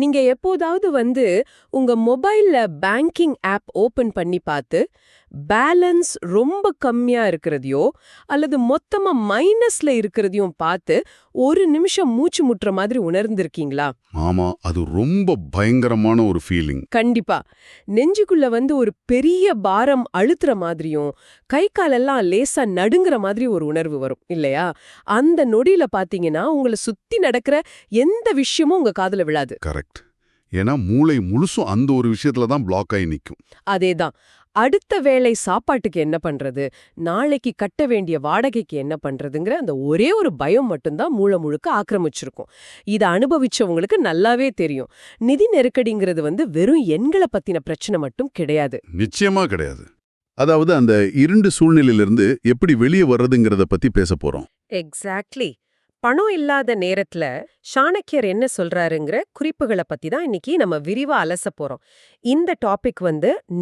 நீங்க எப்போதாவது உங்க மொபைல்ல பேங்கிங் ஆப் ஓபன் பண்ணி பார்த்து பேலன்ஸ் ரொம்ப கம்மியா இருக்கிறதையோ அல்லது மொத்தமா மைனஸ்ல இருக்கிறதையும் பார்த்து ஒரு நிமிஷம் மூச்சு முட்டுற மாதிரி உணர்ந்திருக்கீங்களா? ஆமா, அது ரொம்ப பயங்கரமான ஒரு ஃபீலிங். கண்டிப்பா. நெஞ்சுக்குள்ள ஒரு பெரிய பாரம் அழுத்துற மாதிரியும் கை காலெல்லாம் லேசா நடுங்குற மாதிரி ஒரு உணர்வு வரும் இல்லையா? அந்த நொடியில பாத்தீங்கன்னா உங்களை சுத்தி நடக்கிற எந்த விஷயமும் உங்க காதுல விழாது. கரெக்ட். ஏன்னா மூளை முழுசும் அந்த ஒரு விஷயத்துல தான் பிளாக் ஆகி நிக்கும். அதேதான். அடுத்த வேளை சாப்பாட்டுக்கு என்ன பண்றது, நாளைக்கு கட்ட வேண்டிய வாடகைக்கு என்ன பண்றதுங்கிற அந்த ஒரே ஒரு பயம் மட்டும்தான் மூளை முழுக்க ஆக்கிரமிச்சிருக்கும். இதை அனுபவிச்சவங்களுக்கு நல்லாவே தெரியும். நிதி நெருக்கடிங்கிறது வெறும் எண்களை பத்தின பிரச்சனை மட்டும் கிடையாது. நிச்சயமா கிடையாது. அதாவது அந்த இருண்டு சூழ்நிலையிலிருந்து எப்படி வெளியே வர்றதுங்கிறத பத்தி பேச போறோம். எக்ஸாக்ட்லி. பணம் இல்லாத நேரத்துல சாணக்கியர் என்ன சொல்றாருங்கிற குறிப்புகளை பத்தி தான் இன்னைக்கு நம்ம விரிவா அலச போறோம். இந்த டாபிக்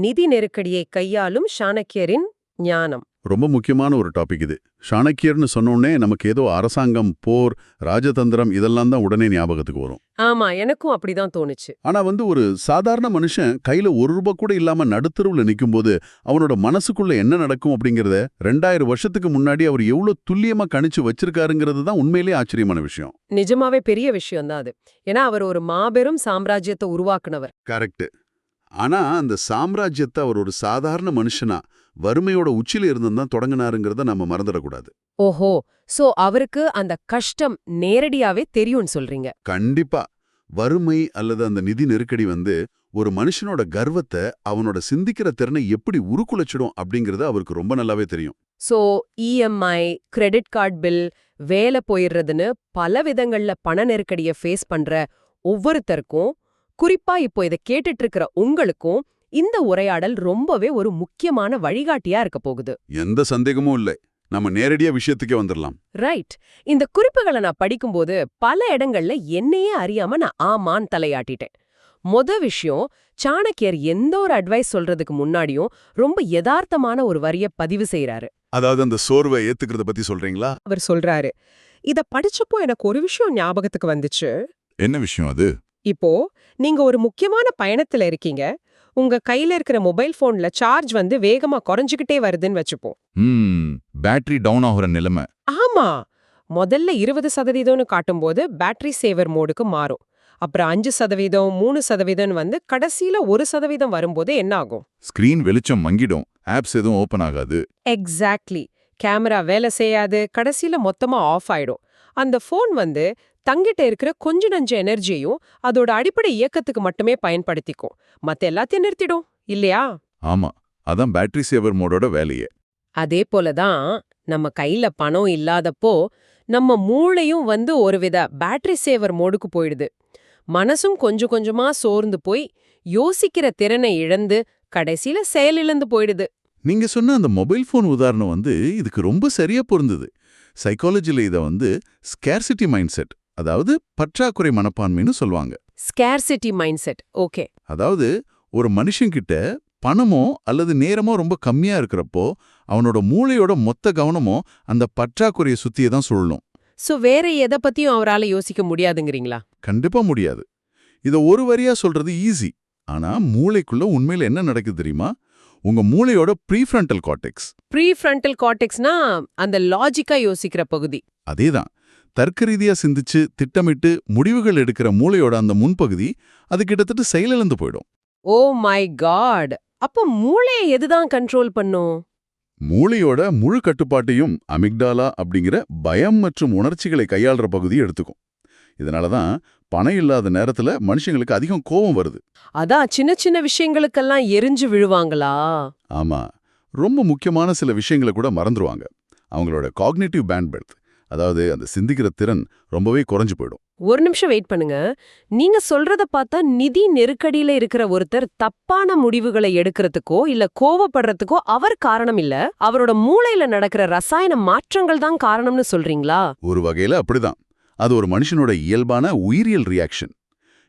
நிதி நெருக்கடியை கையாளும் சாணக்கியரின் ஞானம். ரொம்ப முக்கியமான ஒரு டாபிக் இது. சாணக்கியர்னு சொன்னோடனே நமக்கு ஏதோ அரசாங்கம், போர், ராஜதந்திரம் இதெல்லாம் தான் உடனே ஞாபகத்துக்கு வரும். ஆமா, எனக்கும் அப்படிதான் தோணுச்சு. ஆனா ஒரு சாதாரண மனுஷன் கையில ₹1 கூட இல்லாம நடுத்தருவுல நிக்கும்போது அவனோட மனசுக்குள்ள என்ன நடக்கும் அப்படிங்கறத 2000 வருஷத்துக்கு முன்னாடி அவர் எவ்வளவு துல்லியமா கணிச்சு வச்சிருக்காருங்கிறது தான் உண்மையிலேயே ஆச்சரியமான விஷயம். நிஜமாவே பெரிய விஷயம் தான் அது. ஏன்னா அவர் ஒரு மாபெரும் சாம்ராஜ்யத்தை உருவாக்குனவர். கரெக்ட். ஆனா அந்த சாம்ராஜ்யத்தை அவர் ஒரு சாதாரண மனுஷனா வறுமையோட உச்சில இருந்துதான் தொடங்கினாருங்கிறத நம்ம மறந்துடக்கூடாது. ஓஹோ, சோ அவருக்கு அந்த கஷ்டம் நேரடியாவே தெரியும்னு சொல்றீங்க? கண்டிப்பா. வறுமை அல்லது அந்த நிதி நெருக்கடி ஒரு மனுஷனோட கர்வத்தை, அவனோட சிந்திக்கிற திறனை எப்படி உருக்குலைச்சிடும் அப்படிங்கறது அவருக்கு ரொம்ப நல்லாவே தெரியும். So EMI, credit card bill, வேலை போயிடுறதுன்னு பல விதங்கள்ல பண நெருக்கடிய ஃபேஸ் பண்ற ஒவ்வொருத்தருக்கும், குறிப்பா இப்போ இதை கேட்டுட்டு இருக்கிற உங்களுக்கும் இந்த உரையாடல் ரொம்பவே ஒரு முக்கியமான வழிகாட்டியா இருக்க போகுது. எந்த சந்தேகமும் இல்லை. நம்ம நேரடியா விஷயத்துக்கே வந்துடலாம். ரைட். இந்த குறிப்புகளை நான் படிக்கும்போது பல இடங்கள்ல என்னையே அறியாம நான் ஆமான்னு தலையாட்டிட்டேன். விஷயம், சாணக்கியர் எந்த ஒரு அட்வைஸ் சொல்றதுக்கு முன்னாடியும் ரொம்ப யதார்த்தமான ஒரு வரிய பதிவு செய்யறாரு. அதாவது அந்த சோர்வை ஏத்துக்கிறத பத்தி சொல்றீங்களா? அவர் சொல்றாரு, இத படிச்சப்போ எனக்கு ஒரு விஷயம் ஞாபகத்துக்கு வந்துச்சு. என்ன விஷயம் அது? இப்போ நீங்க ஒரு முக்கியமான பயணத்துல இருக்கீங்க. உங்க கையில இருக்கிற மொபைல் போன்ல சார்ஜ் வேகமா குறைஞ்சுக்கிட்டே வருதுன்னு வச்சுப்போம். பேட்டரி டவுன் ஆகுற நிலைமை. ஆமா. முதல்ல 20% காட்டும்போது பேட்டரி சேவர் மோடுக்கு மாறும். அப்புறம் 5%, 3% கடைசியில 1% வரும்போது என்ன ஆகும்? ஸ்கிரீன் வெளிச்சம் மங்கிடும். ஆப்ஸ் எதுவும் ஓபன் ஆகாது. எக்ஸாக்ட்லி. கேமரா வேலை செய்யாது. கடைசியில மொத்தமா ஆஃப் ஆயிடும். அந்த போன் தங்கிட்ட இருக்கிற கொஞ்ச நஞ்ச எனர்ஜியையும் அதோட அடிப்படை இயக்கத்துக்கு மட்டுமே பயன்படுத்திக்கும். மத்த எல்லாத்தையும் நிறுத்திடும் இல்லையா? ஆமா, அதான் பேட்டரி சேவர் மோடோட வேலையே. அதே போலதான் நம்ம கையில பணம் இல்லாதப்போ நம்ம மூளையும் ஒருவித பேட்டரி சேவர் மோடுக்கு போயிடுது. மனசும் கொஞ்சம் கொஞ்சமா சோர்ந்து போய் யோசிக்கிற திறனை இழந்து கடைசியில செயலிழந்து போயிடுது. நீங்க சொன்ன அந்த மொபைல் போன் உதாரணம் இதுக்கு ரொம்ப சரியா பொருந்தது. சைக்காலஜில இத ஸ்கேர்சிட்டி மைண்ட் செட், அதாவது பற்றாக்குறை மனப்பான்மைன்னு சொல்லுவாங்க. Scarcity mind set. ஓகே. அதாவது ஒரு மனுஷன்கிட்ட பணமோ அல்லது நேரமோ ரொம்ப கம்மியா இருக்கிறப்போ அவனோட மூளையோட மொத்த கவனமோ அந்த பற்றாக்குறையை சுத்தியே தான் சொல்லணும். சோ வேற எதை பத்தியும் அவரால யோசிக்க முடியாதுங்கிறீங்களா? கண்டிப்பா முடியாது. இத ஒரு வரியா சொல்றது ஈஸி. ஆனா மூளைக்குள்ள உண்மையில என்ன நடக்குது தெரியுமா? உங்க மூளையோட ப்ரீஃப்ரண்டல் கார்டெக்ஸ். ப்ரீஃப்ரண்டல் கார்டெக்ஸ்னா அந்த லாஜிக்கா யோசிக்கிற பகுதி. அதேதான். தர்க்க ரீதியா சிந்திச்சு திட்டமிட்டு முடிவுகள் எடுக்கிற மூளையோட அந்த முன்பகுதி அது கிட்டத்தட்ட செயலிழந்து போயிடும். Oh my God. அப்ப மூளையை எதுதான் கண்ட்ரோல் பண்ணும்? மூளையோட முழு கட்டுப்பாட்டையும் அமிக்டாலா அப்படிங்கிற பயம் மற்றும் உணர்ச்சிகளை கையாளுற பகுதியை எடுத்துக்கும். இதனாலதான் பணம் இல்லாத நேரத்துல மனுஷங்களுக்கு அதிகம் கோபம் வருது. அதான் சின்ன சின்ன விஷயங்களுக்கெல்லாம் எரிஞ்சு விழுவாங்களா? ஆமா, ரொம்ப முக்கியமான சில விஷயங்களை கூட மறந்துருவாங்க. அவங்களோட காக்னிட்டிவ் பேண்ட்விட்த், அதாவது அந்த சிந்திக்கிற திறன் ரொம்பவே குறைஞ்சு போயிடும். ஒரு நிமிஷம் வெயிட் பண்ணுங்க. நீங்க சொல்றத பார்த்தா நிதி நெருக்கடியில இருக்கிற ஒருத்தர் தப்பான முடிவுகளை எடுக்கிறதுக்கோ இல்ல கோவப்படுறதுக்கோ அவர் காரணம் இல்ல, அவரோட மூளையில நடக்கிற ரசாயன மாற்றங்கள் தான் காரணம்னு சொல்றீங்களா? ஒரு வகையில அப்படிதான். அது ஒரு மனுஷனோட இயல்பான உயிரியல் ரியாக்ஷன்.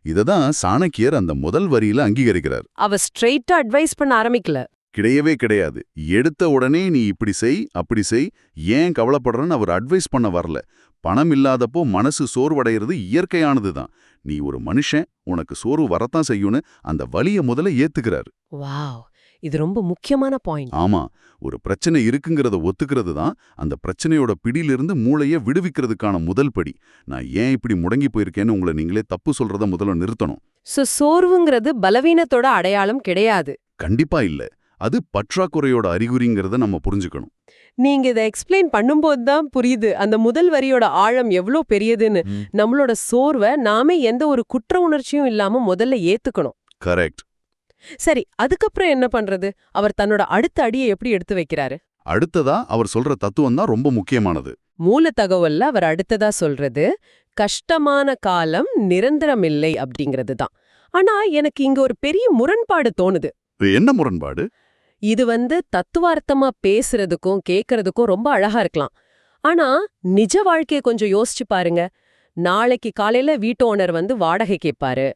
இததான் சாணக்கியர் அந்த முதல் வரியில அங்கீகரிக்கிறார். அவர் ஸ்ட்ரெயிட்டா அட்வைஸ் பண்ண ஆரம்பிக்கல. கிடையவே கிடையாது. எடுத்த உடனே நீ இப்படி செய் அப்படி செய், ஏன் கவலைப்படுறன்னு அவர் அட்வைஸ் பண்ண வரல. பணம் இல்லாதப்போ மனசு சோர்வடைகிறது இயற்கையானதுதான். நீ ஒரு மனுஷன், உனக்கு சோர்வு வரத்தான் செய்யும்னு அந்த வலிய முதல்ல ஏத்துக்கிறாரு. வாவ், இது ரொம்ப முக்கியமான பாயிண்ட். ஆமா, ஒரு பிரச்சனை இருக்குங்கிறத ஒத்துக்கிறது தான் அந்த பிரச்சனையோட பிடியிலிருந்து மூளைய விடுவிக்கிறதுக்கான முதல் படி. நான் ஏன் இப்படி முடங்கி போயிருக்கேன்னு உங்களை நீங்களே தப்பு சொல்றத முதல்ல நிறுத்தணும். சோர்வுங்கிறது பலவீனத்தோட அடையாளம் கிடையாது. கண்டிப்பா இல்ல. அது பற்றாக்குறையோட அறிகுறிங்கிறத நம்ம புரிஞ்சுக்கணும். நீங்க இதை எக்ஸ்பிளைன் பண்ணும்போது தான் புரியுது அந்த முதல் வரியோட ஆழம் எவ்ளோ பெரியதுன்னு. நம்மளோட சோர்வை நாமே எந்த ஒரு குற்ற உணர்ச்சியும் இல்லாம முதல்ல ஏத்துக்கணும். கரெக்ட். சரி, அதுக்கப்புறம் என்ன பண்றது? அவர் தன்னோட அடுத்த அடியை எப்படி எடுத்து வைக்கிறாரு? அடுத்ததா அவர் சொல்ற தத்துவம் தான் ரொம்ப முக்கியமானது. மூல தகவல்ல அவர் அடுத்ததா சொல்றது கஷ்டமான காலம் நிரந்தரமில்லை அப்படிங்கிறது தான். ஆனா எனக்கு இங்க ஒரு பெரிய முரண்பாடு தோணுது. என்ன முரண்பாடு? இது தத்துவார்த்தமா பேசுறதுக்கும் கேக்குறதுக்கும் ரொம்ப அழகா இருக்கலாம். ஆனா நிஜ வாழ்க்கைய கொஞ்சம் யோசிச்சு பாருங்க. நாளைக்கு காலையில வீட்டு ஓனர் வாடகை கேட்பாரு.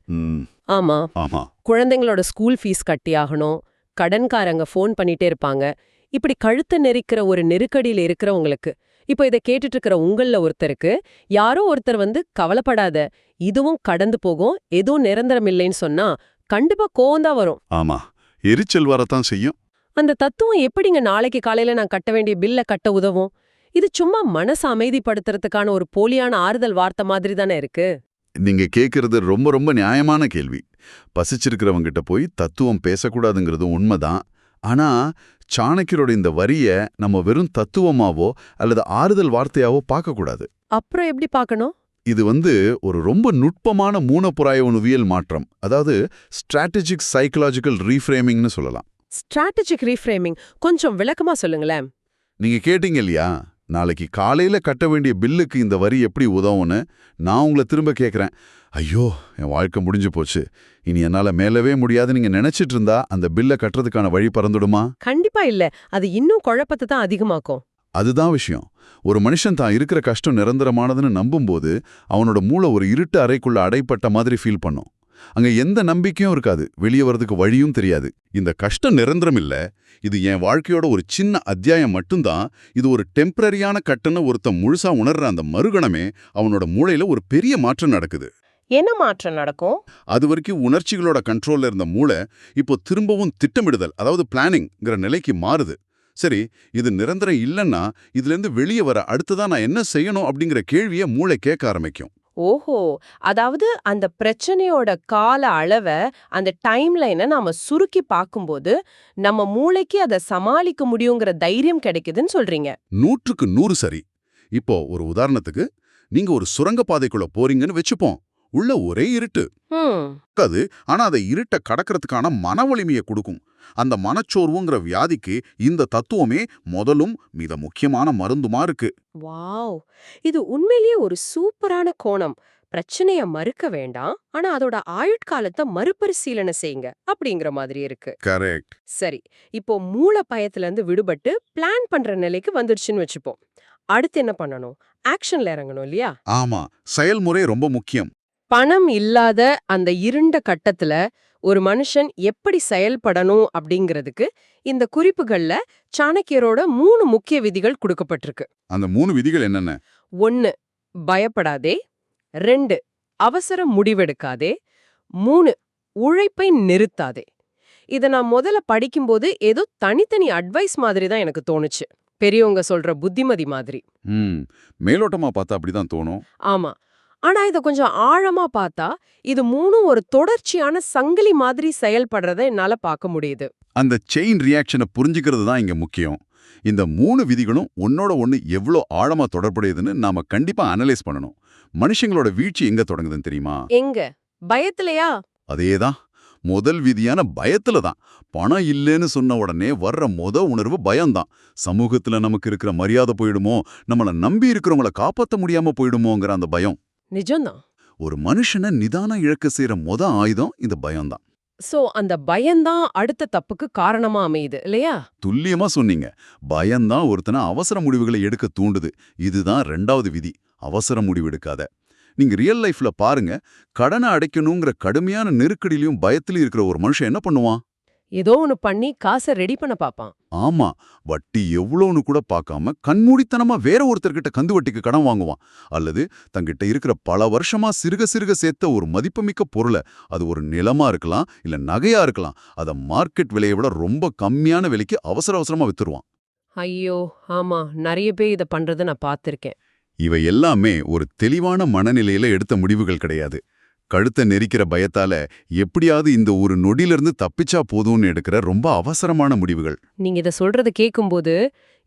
ஆமா, ஆமா. குழந்தைங்களோட ஸ்கூல் ஃபீஸ் கட்டியாகணும். கடன்காரங்க ஃபோன் பண்ணிட்டே இருப்பாங்க. இப்படி கழுத்து நெரிக்கிற ஒரு நெருக்கடியில இருக்கிறவங்களுக்கு, இப்போ இதை கேட்டுட்டு இருக்கிற உங்கள ஒருத்தருக்கு யாரோ ஒருத்தர் கவலைப்படாத, இதுவும் கடந்து போகும், எதுவும் நிரந்தரம் இல்லைன்னு சொன்னா கண்டிப்பா கோவம்தான் வரும். ஆமா, எரிச்சல் வரத்தான் செய்யும். அந்த தத்துவம் எப்படிங்க நாளைக்கு காலையில நான் கட்ட வேண்டிய பில்ல கட்ட உதவும்? இது சும்மா மனசு அமைதிப்படுத்துறதுக்கான ஒரு போலியான ஆறுதல் வார்த்தை மாதிரி தானே இருக்கு. நீங்க கேக்குறது ரொம்ப ரொம்ப நியாயமான கேள்வி. பசிச்சிருக்கிறவங்கிட்ட போய் தத்துவம் பேசக்கூடாதுங்கிறது உண்மைதான். ஆனா சாணக்கியரோட இந்த வரிய நம்ம வெறும் தத்துவமாவோ அல்லது ஆறுதல் வார்த்தையாவோ பார்க்கக்கூடாது. அப்புறம் எப்படி பார்க்கணும்? இது ஒரு ரொம்ப நுட்பமான மூலப்புறாய உணவியல் மாற்றம். அதாவது ஸ்ட்ராட்டஜிக் சைக்கலாஜிக்கல் ரீஃப்ரேமிங்னு சொல்லலாம். ஸ்ட்ராட்டஜிக் ரீஃப்ரேமிங் கொஞ்சம் விளக்கமா சொல்லுங்களேன். நீங்க கேட்டீங்க இல்லையா, நாளைக்கு காலையில கட்ட வேண்டிய பில்லுக்கு இந்த வரி எப்படி உதவும்னு. நான் உங்களை திரும்ப கேட்குறேன். ஐயோ, என் வாழ்க்கை முடிஞ்சு போச்சு, இனி என்னால மேலவே முடியாது நீங்க நினைச்சிட்டு இருந்தா அந்த பில்லை கட்டுறதுக்கான வழி பறந்துடுமா? கண்டிப்பா இல்ல. அது இன்னும் குழப்பத்தை தான் அதிகமாக்கும். அதுதான் விஷயம். ஒரு மனுஷன் தான் இருக்கிற கஷ்டம் நிரந்தரமானதுன்னு நம்பும்போது அவனோட மூளை ஒரு இருட்டு அறைக்குள்ள அடைப்பட்ட மாதிரி ஃபீல் பண்ணும். அங்க எந்த நம்பிக்கையும் இருக்காது, வெளியே வர்றதுக்கு வழியும் தெரியாது. இந்த கஷ்டம் நிரந்தரம் இல்ல, இது என் வாழ்க்கையோட ஒரு சின்ன அத்தியாயம் மட்டும்தான், இது ஒரு டெம்பரரியான கட்டன்னு ஒருத்தன் முழுசா உணர்ற அந்த மறுகணமே அவனோட மூளையில ஒரு பெரிய மாற்றம் நடக்குது. என்ன மாற்றம் நடக்கும்? அது வரைக்கும் உணர்ச்சிகளோட கண்ட்ரோல்ல இருந்த மூளை இப்போ திரும்பவும் திட்டமிடுதல், அதாவது பிளானிங்ங்கிற நிலைக்கு மாறுது. சரி, இது நிரந்தரம் இல்லைன்னா இதுலேருந்து வெளியே வர அடுத்ததான் நான் என்ன செய்யணும் அப்படிங்கிற கேள்வியை மூளை கேட்க ஆரம்பிக்கும். ஓஹோ, அதாவது அந்த பிரச்சனையோட கால அளவை, அந்த டைம்லைனை நாம சுருக்கி பார்க்கும்போது நம்ம மூளைக்கு அதை சமாளிக்க முடியுங்கிற தைரியம் கிடைக்குதுன்னு சொல்றீங்க. 100க்கு 100 சரி. இப்போ ஒரு உதாரணத்துக்கு, நீங்க ஒரு சுரங்கப்பாதைக்குள்ள போறீங்கன்னு வச்சுப்போம். உள்ள ஒரே இருட்டு அது. ஆனா அதை இருட்ட கடக்கிறதுக்கான மன வலிமையை கொடுக்கும். அந்த மனச்சோர்வுங்கிற வியாதிக்கு இந்த தத்துவமே முதலும் மிக முக்கியமான மருந்துமா இருக்கு. வாவ், இது உண்மையிலேயே ஒரு சூப்பரான கோணம். பிரச்சனைய மறுக்க வேண்டாம், ஆனா அதோட ஆயுட்காலத்தை மறுபரிசீலனை செய்யுங்க அப்படிங்கிற மாதிரி இருக்கு. கரெக்ட். சரி, இப்போ மூல பயத்துல இருந்து விடுபட்டு பிளான் பண்ற நிலைக்கு வந்துடுச்சுன்னு வச்சுப்போம். அடுத்து என்ன பண்ணணும்? ஆக்ஷன்ல இறங்கணும் இல்லையா? ஆமா, செயல்முறை ரொம்ப முக்கியம். பணம் இல்லாத அந்த இருண்ட கட்டத்துல ஒரு மனுஷன் எப்படி செயல்படணும் அப்படிங்கிறதுக்கு இந்த குறிப்புகள்ல சாணக்கியரோட 3 முக்கிய விதிகள் கொடுக்கப்பட்டிருக்கு. அந்த 3 விதிகள் என்னென்ன? 1, பயப்படாதே. 2, அவசர முடிவெடுக்காதே. 3, உழைப்பை நிறுத்தாதே. இத நான் முதல்ல படிக்கும்போது ஏதோ தனித்தனி அட்வைஸ் மாதிரி தான் எனக்கு தோணுச்சு. பெரியவங்க சொல்ற புத்திமதி மாதிரி. மேலோட்டமா பார்த்தா அப்படிதான் தோணும். ஆமா, ஆனா இத கொஞ்சம் ஆழமா பார்த்தா இது 3 ஒரு தொடர்ச்சியான சங்கிலி மாதிரி செயல்படுறத என்னால பார்க்க முடியுது. அந்த செயின் ரியாக்ஷனை புரிஞ்சுக்கிறது தான் இங்க முக்கியம். இந்த 3 விதிகளும் ஒன்னோட ஒன்னு எவ்வளோ ஆழமா தொடர்புடையதுன்னு நாம கண்டிப்பா அனலைஸ் பண்ணணும். மனுஷங்களோட வீழ்ச்சி எங்க தொடங்குதுன்னு தெரியுமா? எங்க? பயத்திலையா? அதேதான். முதல் விதியான பயத்துல தான். பணம் இல்லைன்னு சொன்ன உடனே வர்ற உணர்வு பயம்தான். சமூகத்துல நமக்கு இருக்கிற மரியாதை போயிடுமோ, நம்மள நம்பி இருக்கிறவங்கள காப்பாற்ற முடியாம போயிடுமோங்கிற அந்த பயம். நிஜம்தான். ஒரு மனுஷனை நிதானம் இழக்க செய்யற ஆயுதம் இந்த பயம்தான். சோ அந்த பயம்தான் அடுத்த தப்புக்கு காரணமா அமையுது இல்லையா? துல்லியமா சொன்னீங்க. பயம்தான் ஒருத்தனை அவசர முடிவுகளை எடுக்க தூண்டுது. இதுதான் 2வது விதி, அவசர முடிவு எடுக்காத. நீங்க ரியல் லைஃப்ல பாருங்க, கடனை அடைக்கணுங்கிற கடுமையான நெருக்கடியிலும் பயத்திலும் இருக்கிற ஒரு மனுஷன் என்ன பண்ணுவான்? ஏதோ ஒன்னு பண்ணி காசை ரெடி பண்ண பாப்பான். ஆமா, வட்டி எவ்வளோன்னு கூட பார்க்காம கண்மூடித்தனமா வேற ஒருத்தர்கிட்ட கந்து வட்டிக்கு கடன் வாங்குவான். அல்லது தங்கிட்ட இருக்கிற பல வருஷமா சிறுக சிறுக சேர்த்த ஒரு மதிப்புமிக்க பொருளை, அது ஒரு நிலமா இருக்கலாம் இல்ல நகையா இருக்கலாம், அதை மார்க்கெட் விலையை விட ரொம்ப கம்மியான விலைக்கு அவசர அவசரமா வித்துருவான். ஐயோ, ஆமா, நிறைய பேர் இத பண்றத நான் பார்த்திருக்கேன். இவை எல்லாமே ஒரு தெளிவான மனநிலையில எடுத்த முடிவுகள் கிடையாது. கழுத்தை நெரிக்கிற பயத்தால எப்படியாவது இந்த ஒரு நொடியிலிருந்து தப்பிச்சா போதும்னு எடுக்கிற ரொம்ப அவசரமான முடிவுகள். நீங்க இத சொல்றத கேக்கும்போது,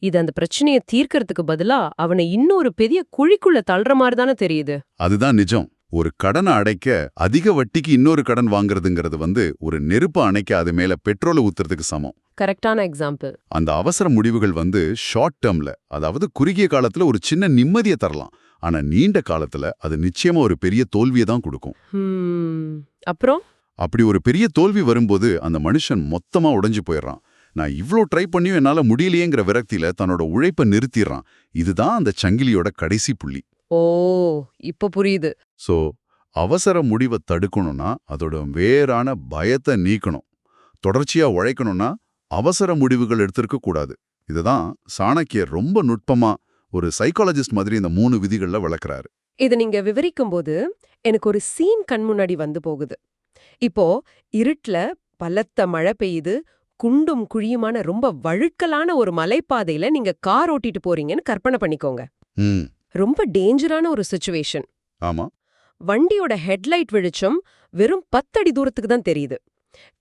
இது அந்த பிரச்சனைய தீர்க்கறதுக்கு பதிலா அவனை இன்னொரு பெரிய குழிக்குள்ள தள்ளுற மாதிரி தானே தெரியுது. அதுதான் நிஜம். ஒரு கடனை அடைக்க அதிக வட்டிக்கு இன்னொரு கடன் வாங்குறதுங்கிறது ஒரு நெருப்பு அணைக்க அது மேல பெட்ரோலை ஊத்துறதுக்கு சமம். கரெக்டான எக்ஸாம்பிள். அந்த அவசர முடிவுகள் ஷார்ட் டேர்ம்ல, அதாவது குறுகிய காலத்துல ஒரு சின்ன நிம்மதியை தரலாம். ஆனா நீண்ட காலத்துல அது நிச்சயமா ஒரு பெரிய தோல்வியை தான் கொடுக்கும். அப்புறம் அப்படி ஒரு பெரிய தோல்வி வரும்போது அந்த மனுஷன் மொத்தமா உடைஞ்சு போயிடுறான். நான் இவ்ளோ ட்ரை பண்ணியும் என்னால முடியலையேங்கிற விரக்தியில தன்னோட உழைப்பை நிறுத்திடுறான். இதுதான் அந்த சங்கிலியோட கடைசி புள்ளி. ஓ, இப்ப புரியுது. சோ அவசர முடிவை தடுக்கணும்னா அதோட வேறான பயத்தை நீக்கணும். தொடர்ச்சியா உழைக்கணும்னா அவசர முடிவுகள் எடுத்திருக்க கூடாது. இதுதான் சாணக்கியர் ரொம்ப நுட்பமா ஒரு சைக்காலஜிஸ்ட் மாதிரி இந்த 3 விதிகள்ல விளக்குறாரு. இத நீங்க விவரிக்கும்போது எனக்கு ஒரு சீன் கண் முன்னாடி வந்து போகுது. இப்போ இருட்டுல பலத்த மழை பெய்யுது, குண்டும் குழியுமான ரொம்ப வழுக்கலான ஒரு மலைப்பாதையில நீங்க கார் ஓட்டிட்டு போறீங்கன்னு கற்பனை பண்ணிக்கோங்க. ரொம்ப டேஞ்சரான ஒரு சிச்சுவேஷன். ஆமா. வண்டியோட ஹெட்லைட் வெளிச்சம் வெறும் 10 அடி தூரத்துக்கு தான் தெரியுது.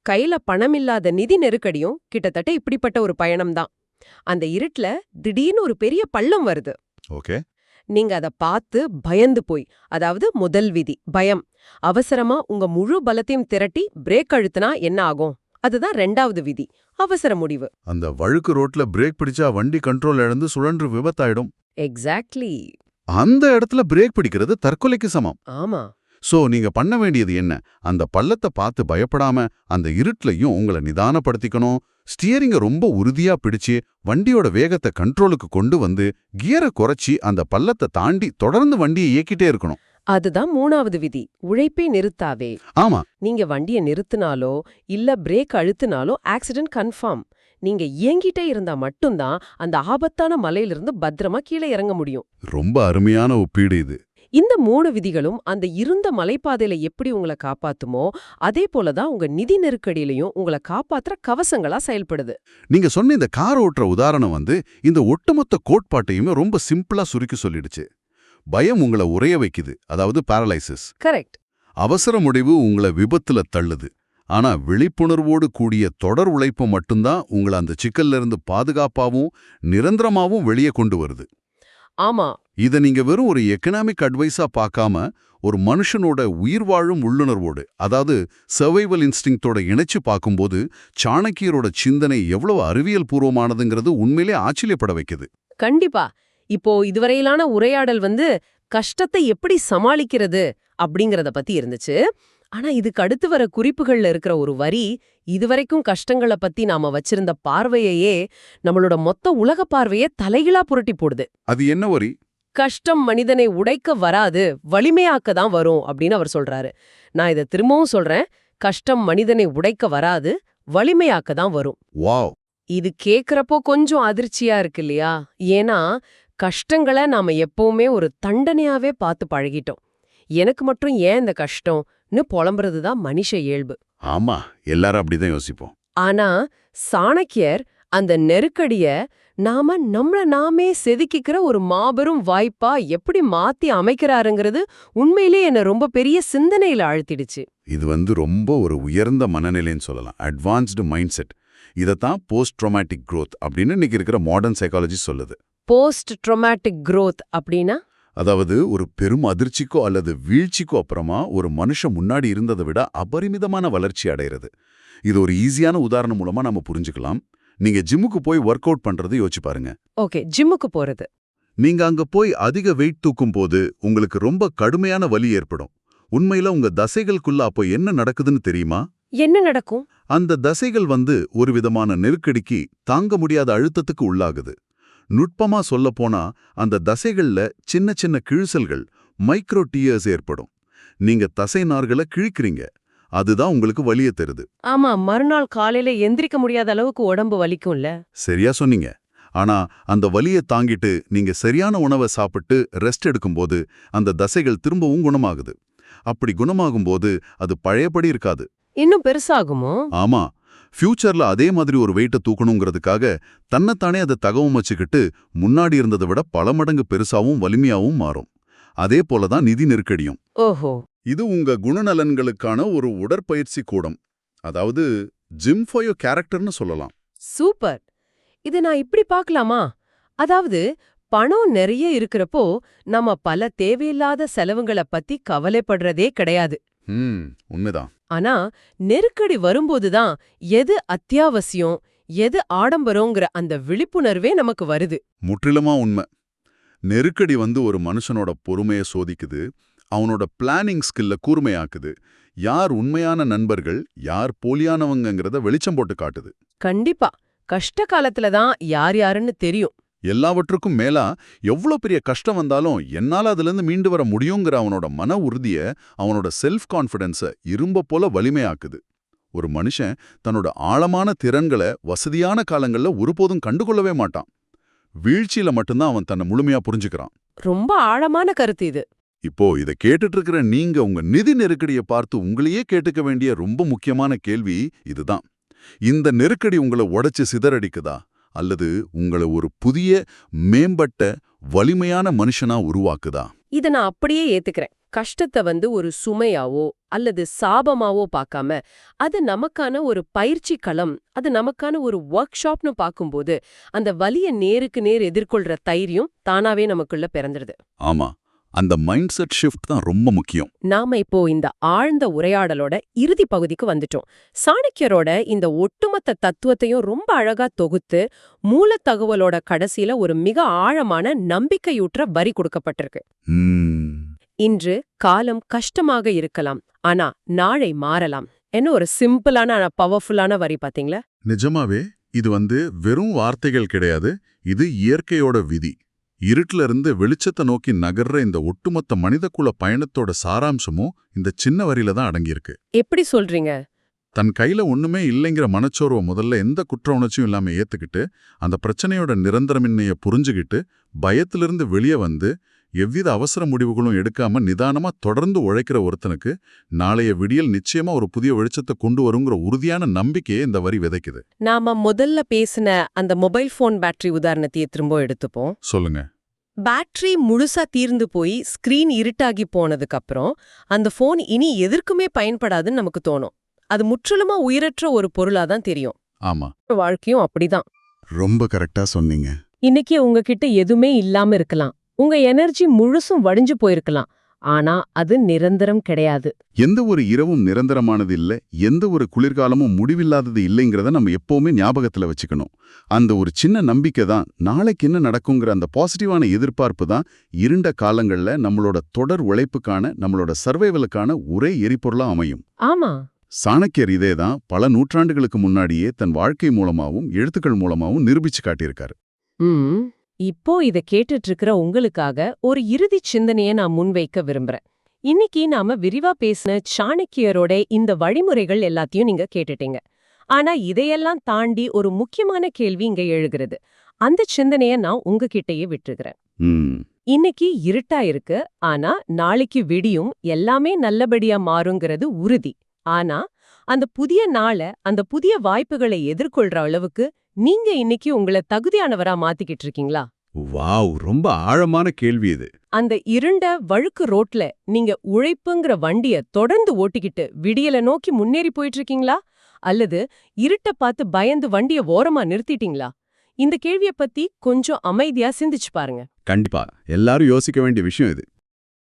கையில பணமில்லாத நிதி நெருக்கடியும் கிட்டத்தட்ட இப்படிப்பட்ட ஒரு பயணம்தான். அந்த இருட்டுல திடீர்னு ஒரு பெரிய பள்ளம் வருது. ஓகே. நீங்க அத பார்த்து பயந்து போய், அதாவது முதல் விதி பயம், அவசரமா உங்க முழு பலத்தையும் திரட்டி பிரேக் அழுத்தினா என்ன ஆகும்? அதுதான் 2வது விதி, அவசர முடிவு. அந்த வழுக்கு ரோட்ல பிரேக் பிடிச்சா வண்டி கண்ட்ரோல் இழந்து சுழன்று விபத்தாயிடும். எக்ஸாக்ட்லி. அந்த இடத்துல பிரேக் பிடிக்கிறது தற்கொலைக்கு சமம். ஆமா. சோ நீங்க பண்ண வேண்டியது என்ன? அந்த பள்ளத்தை பார்த்து பயப்படாம அந்த இருட்டுலயும் உங்களை நிதானப்படுத்திக்கணும். ஸ்டியரிங்க ரொம்ப உறுதியா பிடிச்சு வண்டியோட வேகத்தை கண்ட்ரோலுக்கு கொண்டு வந்து கியரை குறைச்சி அந்த பள்ளத்தை தாண்டி தொடர்ந்து வண்டியை இயக்கிட்டே இருக்கணும். அதுதான் 3வது விதி, உழைப்பே நிறுத்தாவே. ஆமா. நீங்க வண்டிய நிறுத்தினாலோ இல்ல பிரேக் அழுத்தினாலோ ஆக்சிடென்ட் கன்ஃபார்ம். நீங்க இயங்கிட்டே இருந்தா மட்டும்தான் அந்த ஆபத்தான மலையிலிருந்து பத்திரமா கீழே இறங்க முடியும். ரொம்ப அருமையான ஒப்பீடு இது. இந்த 3 விதிகளும் அந்த இருந்த மலைப்பாதையில எப்படி உங்களை காப்பாத்துமோ அதே போலதான் உங்க நிதி நெருக்கடியிலையும் உங்களை காப்பாத்துற கவசங்களா செயல்படுது. நீங்க சொன்ன இந்த கார் ஓட்டுற உதாரணம் இந்த ஒட்டுமொத்த கோட்பாட்டையுமே ரொம்ப சிம்பிளா சுருக்கி சொல்லிடுச்சு. பயம் உங்களை உறைய வைக்குது, அதாவது பாரலைசிஸ். கரெக்ட். அவசர முடிவு உங்களை விபத்துல தள்ளுது. ஆனா விழிப்புணர்வோடு கூடிய தொடர் உழைப்பு மட்டும்தான் உங்களை அந்த சிக்கல்ல இருந்து பாதுகாப்பாவும் நிரந்தரமாவும் வெளியே கொண்டு வருது. ஆமா. இத நீங்க வெறும் ஒரு எக்கனாமிக் அட்வைஸா பார்க்காம ஒரு மனுஷனோட உயிர் வாழும் உள்ளுணர்வோடு, அதாவது சர்வைவல் இன்ஸ்டிங்க்டோட இணைச்சு பார்க்கும்போது சாணக்கியரோட சிந்தனை எவ்வளவு அறிவியல் பூர்வமானதுங்கிறது உண்மையிலே ஆச்சரியப்பட வைக்குது. கண்டிப்பா. இப்போ இதுவரையிலான உரையாடல் கஷ்டத்தை எப்படி சமாளிக்கிறது அப்படிங்கறத பத்தி இருந்துச்சு. ஆனா இதுக்கு அடுத்து வர குறிப்புகள்ல இருக்கிற ஒரு வரி இதுவரைக்கும் கஷ்டங்களை பத்தி நாம வச்சிருந்த பார்வையையே, நம்மளோட மொத்த உலக பார்வையே தலைகீழா புரட்டி போடுது. அது என்ன வரி? கஷ்டம் மனிதனை உடைக்க வராது, வலிமையாக்க தான் வரும் அப்படின்னு அவர் சொல்றாரு. நான் இதை திரும்பவும் சொல்றேன். கஷ்டம் மனிதனை உடைக்க வராது, வலிமையாக்க தான் வரும். வாவ். இது கேக்குறப்போ கொஞ்சம் அதிர்ச்சியா இருக்கு இல்லையா? ஏன்னா கஷ்டங்களை நாம எப்பவுமே ஒரு தண்டனையாவே பார்த்து பழகிட்டோம். எனக்கு மட்டும் ஏன் இந்த கஷ்டம்னு புலம்புறதுதான் மனுஷ இயல்பு. ஆமா, எல்லாரும் அப்படிதான் யோசிப்போம். ஆனா சாணக்கியர் அந்த நெருக்கடிய நாம நம்மள நாமே செதுக்கிக்கிற ஒரு மாபெரும் வாய்ப்பா எப்படி மாத்தி அமைக்கிறாருங்கிறது உண்மையிலே என்ன ரொம்ப பெரிய சிந்தனையில ஆழ்த்திடுச்சு. இது ரொம்ப ஒரு உயர்ந்த மனநிலைன்னு சொல்லலாம். Advanced mind set. இதத்தான் போஸ்ட் ட்ரோமேட்டிக் growth அப்படின்னு இன்னைக்கு இருக்கிற மாடர்ன் சைக்காலஜி சொல்லுது. போஸ்ட் ட்ரோமேட்டிக் growth அப்படின்னா, அதாவது ஒரு பெரும் அதிர்ச்சிக்கோ அல்லது வீழ்ச்சிக்கோ அப்புறமா ஒரு மனுஷன் முன்னாடி இருந்ததை விட அபரிமிதமான வளர்ச்சி அடைகிறது. இது ஒரு ஈஸியான உதாரணம் மூலமா நம்ம புரிஞ்சுக்கலாம். நீங்க ஜிம்முக்கு போய் ஒர்க் அவுட் பண்றது யோசிச்சு பாருங்க. ஓகே, ஜிம்முக்கு போறது. நீங்க அங்க போய் அதிக வெயிட் தூக்கும் போது உங்களுக்கு ரொம்ப கடுமையான வலி ஏற்படும். உண்மையில உங்க தசைகளுக்குள்ள அப்போ என்ன நடக்குதுன்னு தெரியுமா? என்ன நடக்கும்? அந்த தசைகள் ஒரு விதமான நெருக்கடிக்கு, தாங்க முடியாத அழுத்தத்துக்கு உள்ளாகுது. நுட்பமா சொல்லப்போனா அந்த தசைகள்ல சின்ன சின்ன கிழிசல்கள், மைக்ரோ டியர்ஸ் ஏற்படும். நீங்க தசை நார்களை கிழிக்கிறீங்க. அதுதான் உங்களுக்கு வலிய தருது. ஆமா, மறுநாள் காலையில எந்திரிக்க முடியாத அளவுக்கு உடம்பு வலிக்கும்ல. சரியா சொன்னீங்க. ஆனா அந்த வலிய தாங்கிட்டு நீங்க சரியான உணவை சாப்பிட்டு ரெஸ்ட் எடுக்கும்போது அந்த தசைகள் திரும்பவும் குணமாகுது. அப்படி குணமாகும்போது அது பழையபடி இருக்காது. இன்னும் பெருசாகுமோ? ஆமா, ஃபியூச்சர்ல அதே மாதிரி ஒரு வெயிட்ட தூக்கணுங்கிறதுக்காக தன்னைத்தானே அதை தகவமைச்சுக்கிட்டு முன்னாடி இருந்ததை விட பல மடங்கு பெருசாவும் வலிமையாவும் மாறும். அதே போலதான் நிதி நெருக்கடியும். ஓஹோ. இது உங்க குணநலன்களுக்கான ஒரு உடற்பயிற்சி கூடம். அதாவது ஜிம் ஃபார் யோர் கேரக்டர்னு சொல்லலாம். சூப்பர். இத நான் இப்படி பார்க்கலாமா? அதாவது பணம் நிறைய இருக்கிறப்போ நம்ம பல தேவையில்லாத செலவுங்கள பத்தி கவலைப்படுறதே கிடையாது. உண்மைதான். ஆனா நெருக்கடி வரும்போதுதான் எது அத்தியாவசியம், எது ஆடம்பரங்கிற அந்த விழிப்புணர்வே நமக்கு வருது. முற்றிலுமா உண்மை. நெருக்கடி ஒரு மனுஷனோட பொறுமையை சோதிக்குது, அவனோட பிளானிங் ஸ்கில்ல கூர்மையாக்குது, யார் உண்மையான நண்பர்கள் யார் போலியானவங்கங்கிறத வெளிச்சம் போட்டு காட்டுது. கண்டிப்பா. கஷ்ட காலத்துல தான் யார் யாருன்னு தெரியும். எல்லாவற்றுக்கும் மேலா எவ்வளோ பெரிய கஷ்டம் வந்தாலும் என்னால அதிலிருந்து மீண்டு வர முடியுங்கிற அவனோட மன உறுதிய, அவனோட செல்ஃப் கான்ஃபிடன்ஸை இரும்ப போல வலிமையாக்குது. ஒரு மனுஷன் தன்னோட ஆழமான திறன்களை வசதியான காலங்கள்ல ஒருபோதும் கண்டுகொள்ளவே மாட்டான். வீழ்ச்சியில மட்டும்தான் அவன் தன்னை முழுமையா புரிஞ்சுக்கிறான். ரொம்ப ஆழமான கருத்து இது. இப்போ இதை கேட்டுட்டு இருக்கிற நீங்க உங்க நிதி நெருக்கடியை பார்த்து உங்களையே கேட்டுக்க வேண்டிய ரொம்ப முக்கியமான கேள்வி இதுதான். இந்த நெருக்கடி உங்களை உடைச்சு சிதறடிக்குதா, அல்லது உங்களை ஒரு புதிய மேம்பட்ட வலிமையான மனுஷனா உருவாக்குதா? இத நான் அப்படியே ஏத்துக்கிறேன். கஷ்டத்தை ஒரு சுமையாவோ அல்லது சாபமாவோ பார்க்காம, அது நமக்கான ஒரு பயிற்சி களம், அது நமக்கான ஒரு ஒர்க் ஷாப்னு பார்க்கும்போது அந்த வலிய நேருக்கு நேர் எதிர்கொள்ற தைரியம் தானாவே நமக்குள்ள பிறந்துடுது. ஆமா, அந்த மைண்ட் செட் ஷிஃப்ட் தான் ரொம்ப முக்கியம். நாம இப்போ இந்த ஆழ்ந்த உரையாடலோட இறுதி பகுதிக்கு வந்துட்டோம். சாணக்கியரோட இந்த ஒட்டுமொத்த தத்துவத்தையும் ரொம்ப அழகா தொகுத்து மூலத்தகவலோட கடைசியில ஒரு மிக ஆழமான நம்பிக்கையூற்ற வரி கொடுக்கப்பட்டிருக்கு. இன்று காலம் கஷ்டமாக இருக்கலாம், ஆனா நாளை மாறலாம் என்ன ஒரு சிம்பிளான ஆனா பவர்ஃபுல்லான வரி பாத்தீங்களா? நிஜமாவே இது வெறும் வார்த்தைகள் கிடையாது, இது இயற்கையோட விதி. இருட்டுல இருந்து வெளிச்சத்தை நோக்கி நகர்ற இந்த ஒட்டுமொத்த மனிதகுல பயணத்தோட சாராம்சமும் இந்த சின்ன வரியில தான் அடங்கியிருக்கு. எப்படி சொல்றீங்க? தன் கையில ஒண்ணுமே இல்லைங்கிற மனச்சோர்வை முதல்ல எந்த குற்ற உணர்ச்சியும் இல்லாம ஏத்துக்கிட்டு, அந்த பிரச்சனையோட நிரந்தரமின்மையை புரிஞ்சுகிட்டு, பயத்திலிருந்து வெளியே வந்து எவ்வித அவசர முடிவுகளும் எடுக்காம நிதானமா தொடர்ந்து உழைக்கிற ஒருத்தனுக்கு நாளைய விடியல் நிச்சயமா ஒரு புதிய வெளிச்சத்தை கொண்டு வருங்கிற உறுதியான நம்பிக்கையை இந்த வரி விதைக்குது. நாம முதல்ல பேசின அந்த மொபைல் போன் பேட்டரி உதாரணத்தையே திரும்ப எடுத்துப்போம். சொல்லுங்க. பேட்டரி முழுசா தீர்ந்து போய் ஸ்கிரீன் இருட்டாகி போனதுக்கு அப்புறம் அந்த போன் இனி எதற்குமே பயன்படாதுன்னு நமக்கு தோணும். அது முற்றிலுமா உயிரற்ற ஒரு பொருளா தான் தெரியும். ஆமா, வாழ்க்கையும் அப்படிதான். ரொம்ப கரெக்டா சொன்னீங்க. இன்னைக்கு உங்ககிட்ட எதுவுமே இல்லாம இருக்கலாம், உங்க எனர்ஜி முழுசும் வடிஞ்சு போயிருக்கலாம், ஆனா அது நிரந்தரம் கிடையாது. எந்த ஒரு இரவும் நிரந்தரமானது இல்ல, எந்த ஒரு குளிர்காலமும் முடிவில்லாதது இல்லைங்கிறத நம்ம எப்பவுமே ஞாபகத்துல வச்சுக்கணும். அந்த ஒரு சின்ன நம்பிக்கை தான், நாளைக்கு என்ன நடக்குங்கிற அந்த பாசிட்டிவான எதிர்பார்ப்பு தான் இருண்ட காலங்கள்ல நம்மளோட தொடர் உழைப்புக்கான, நம்மளோட சர்வைவலுக்கான ஒரே எரிபொருளா அமையும். ஆமா, சாணக்கியர் இதேதான் பல நூற்றாண்டுகளுக்கு முன்னாடியே தன் வாழ்க்கை மூலமாவும் எழுத்துக்கள் மூலமாவும் நிரூபிச்சு காட்டியிருக்காரு. இப்போ இத கேட்டுட்டு இருக்கிற உங்களுக்காக ஒரு இறுதி சிந்தனையை நான் முன்வைக்க விரும்புறேன். இன்னைக்கு நாம விரிவா பேசின சாணக்கியரோட இந்த வழிமுறைகள் எல்லாத்தையும் நீங்க கேட்டுட்டீங்க. ஆனா இதையெல்லாம் தாண்டி ஒரு முக்கியமான கேள்வி இங்க எழுகிறது. அந்த சிந்தனைய நான் உங்ககிட்டயே விட்டுகிறேன். இன்னைக்கு இருட்டா இருக்கு, ஆனா நாளைக்கு விடியும், எல்லாமே நல்லபடியா மாறுங்கிறது உறுதி. ஆனா அந்த புதிய நாள, அந்த புதிய வாய்ப்புகளை எதிர்கொள்ற அளவுக்கு நீங்க இன்னைக்கு உங்களை தகுதியானவரா மாத்திக்கிட்டு இருக்கீங்களா? வாவ், ரொம்ப ஆழமான கேள்வி இது. அந்த இருண்ட வழுக்கு ரோட்ல நீங்க உழைப்புங்கிற வண்டிய தொடர்ந்து ஓட்டிக்கிட்டு விடியல நோக்கி முன்னேறி போயிட்டு இருக்கீங்களா? அல்லது இருட்ட பார்த்து பயந்து வண்டிய ஓரமா நிறுத்திட்டீங்களா? இந்த கேள்விய பத்தி கொஞ்சம் அமைதியா சிந்திச்சு பாருங்க. கண்டிப்பா எல்லாரும் யோசிக்க வேண்டிய விஷயம் இது.